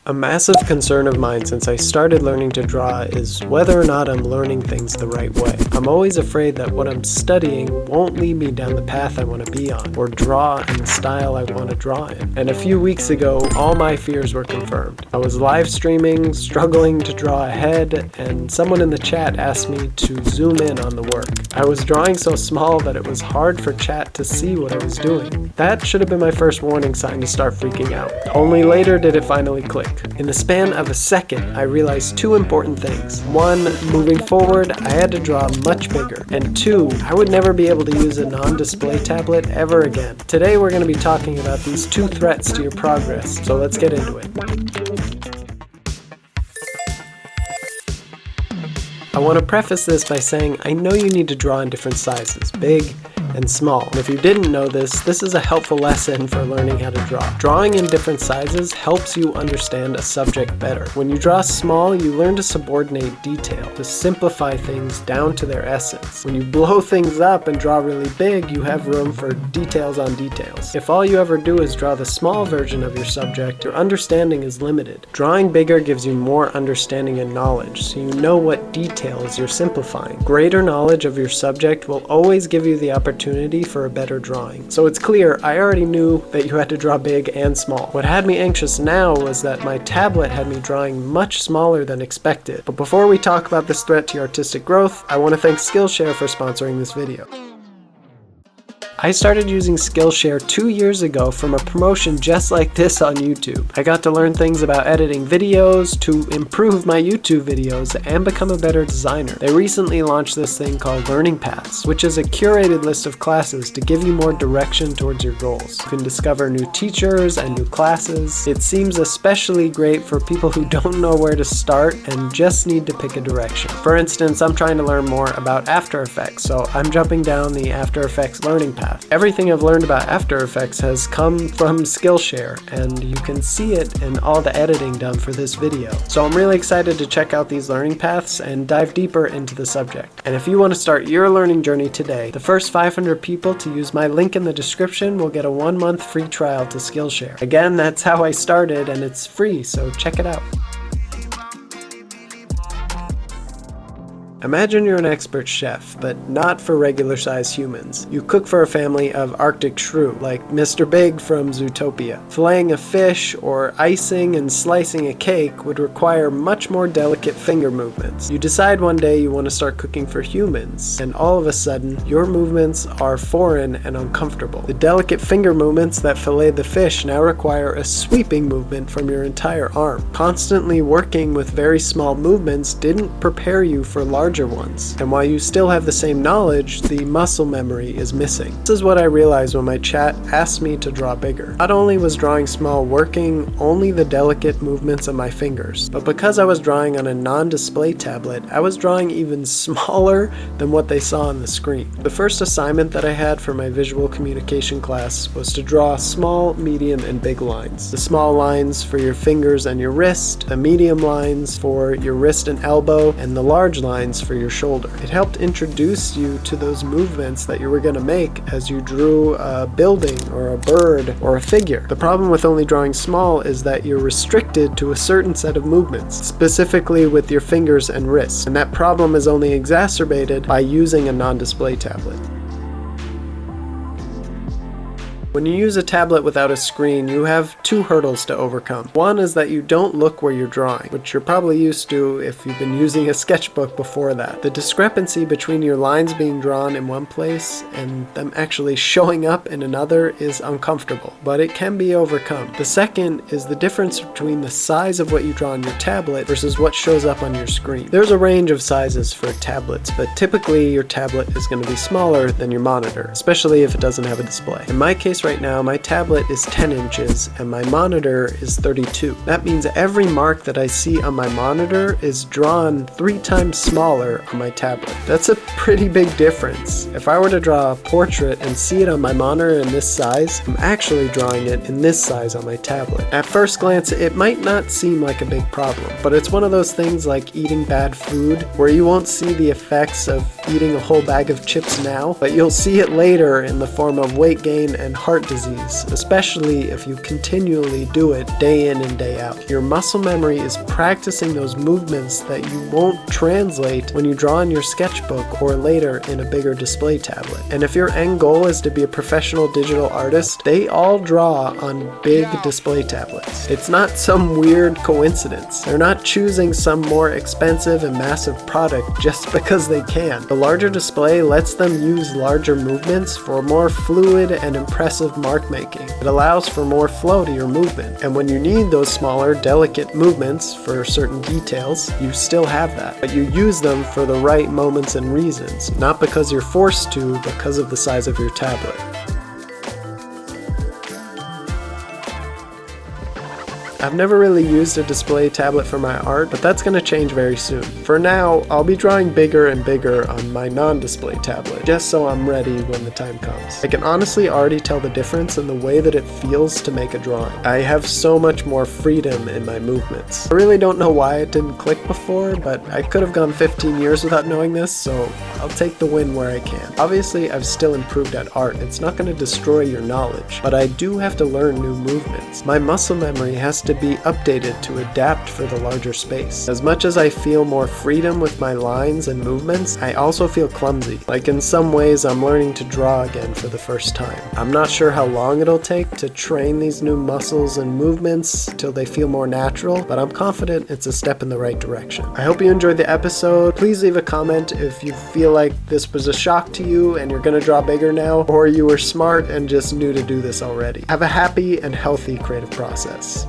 A massive concern of mine since I started learning to draw is whether or not I'm learning things the right way. I'm always afraid that what I'm studying won't lead me down the path I want to be on, or draw in the style I want to draw in. And a few weeks ago, all my fears were confirmed. I was live streaming, struggling to draw ahead, and someone in the chat asked me to zoom in on the work. I was drawing so small that it was hard for chat to see what I was doing. That should have been my first warning sign to start freaking out. Only later did it finally click. In the span of a second, I realized two important things. One, moving forward, I had to draw much bigger. And two, I would never be able to use a non-display tablet ever again. Today we're going to be talking about these two threats to your progress, so let's get into it. I want to preface this by saying I know you need to draw in different sizes, big and small. And if you didn't know this is a helpful lesson for learning how to draw. Drawing in different sizes helps you understand a subject better. When you draw small, you learn to subordinate detail, to simplify things down to their essence. When you blow things up and draw really big, you have room for details on details. If all you ever do is draw the small version of your subject, your understanding is limited. Drawing bigger gives you more understanding and knowledge, so you know what details you're simplifying. Greater knowledge of your subject will always give you the opportunity for a better drawing. So it's clear I already knew that you had to draw big and small. What had me anxious now was that my tablet had me drawing much smaller than expected. But before we talk about this threat to your artistic growth, I want to thank Skillshare for sponsoring this video. I started using Skillshare 2 years ago from a promotion just like this on YouTube. I got to learn things about editing videos, to improve my YouTube videos, and become a better designer. They recently launched this thing called Learning Paths, which is a curated list of classes to give you more direction towards your goals. You can discover new teachers and new classes. It seems especially great for people who don't know where to start and just need to pick a direction. For instance, I'm trying to learn more about After Effects, so I'm jumping down the After Effects learning path. Everything I've learned about After Effects has come from Skillshare, and you can see it in all the editing done for this video. So I'm really excited to check out these learning paths and dive deeper into the subject. And if you want to start your learning journey today, the first 500 people to use my link in the description will get a 1-month free trial to Skillshare. Again, that's how I started, and it's free, so check it out. Imagine you're an expert chef, but not for regular-sized humans. You cook for a family of Arctic shrew, like Mr. Big from Zootopia. Filleting a fish or icing and slicing a cake would require much more delicate finger movements. You decide one day you want to start cooking for humans, and all of a sudden, your movements are foreign and uncomfortable. The delicate finger movements that filleted the fish now require a sweeping movement from your entire arm. Constantly working with very small movements didn't prepare you for larger ones, and while you still have the same knowledge, the muscle memory is missing. This is what I realized when my chat asked me to draw bigger. Not only was drawing small working only the delicate movements of my fingers, but because I was drawing on a non-display tablet, I was drawing even smaller than what they saw on the screen. The first assignment that I had for my visual communication class was to draw small, medium, and big lines. The small lines for your fingers and your wrist, the medium lines for your wrist and elbow, and the large lines for your shoulder. It helped introduce you to those movements that you were going to make as you drew a building or a bird or a figure. The problem with only drawing small is that you're restricted to a certain set of movements, specifically with your fingers and wrists, and that problem is only exacerbated by using a non-display tablet. When you use a tablet without a screen, you have two hurdles to overcome. One is that you don't look where you're drawing, which you're probably used to if you've been using a sketchbook before that. The discrepancy between your lines being drawn in one place and them actually showing up in another is uncomfortable, but it can be overcome. The second is the difference between the size of what you draw on your tablet versus what shows up on your screen. There's a range of sizes for tablets, but typically your tablet is going to be smaller than your monitor, especially if it doesn't have a display. In my case right now, my tablet is 10 inches and my monitor is 32. That means every mark that I see on my monitor is drawn 3 times smaller on my tablet. That's a pretty big difference. If I were to draw a portrait and see it on my monitor in this size, I'm actually drawing it in this size on my tablet. At first glance, it might not seem like a big problem, but it's one of those things like eating bad food where you won't see the effects of eating a whole bag of chips now, but you'll see it later in the form of weight gain and heart heart disease, especially if you continually do it day in and day out. Your muscle memory is practicing those movements that you won't translate when you draw in your sketchbook or later in a bigger display tablet. And if your end goal is to be a professional digital artist, they all draw on big display tablets. It's not some weird coincidence. They're not choosing some more expensive and massive product just because they can. The larger display lets them use larger movements for more fluid and impressive mark making. It allows for more flow to your movement. And when you need those smaller, delicate movements for certain details, you still have that. But you use them for the right moments and reasons, not because you're forced to, because of the size of your tablet. I've never really used a display tablet for my art, but that's going to change very soon. For now, I'll be drawing bigger and bigger on my non-display tablet, just so I'm ready when the time comes. I can honestly already tell the difference in the way that it feels to make a drawing. I have so much more freedom in my movements. I really don't know why it didn't click before, but I could have gone 15 years without knowing this, so I'll take the win where I can. Obviously, I've still improved at art. It's not going to destroy your knowledge, but I do have to learn new movements. My muscle memory has to be updated to adapt for the larger space. As much as I feel more freedom with my lines and movements, I also feel clumsy. Like in some ways, I'm learning to draw again for the first time. I'm not sure how long it'll take to train these new muscles and movements till they feel more natural, but I'm confident it's a step in the right direction. I hope you enjoyed the episode. Please leave a comment if you feel like this was a shock to you and you're gonna draw bigger now, or you were smart and just knew to do this already. Have a happy and healthy creative process.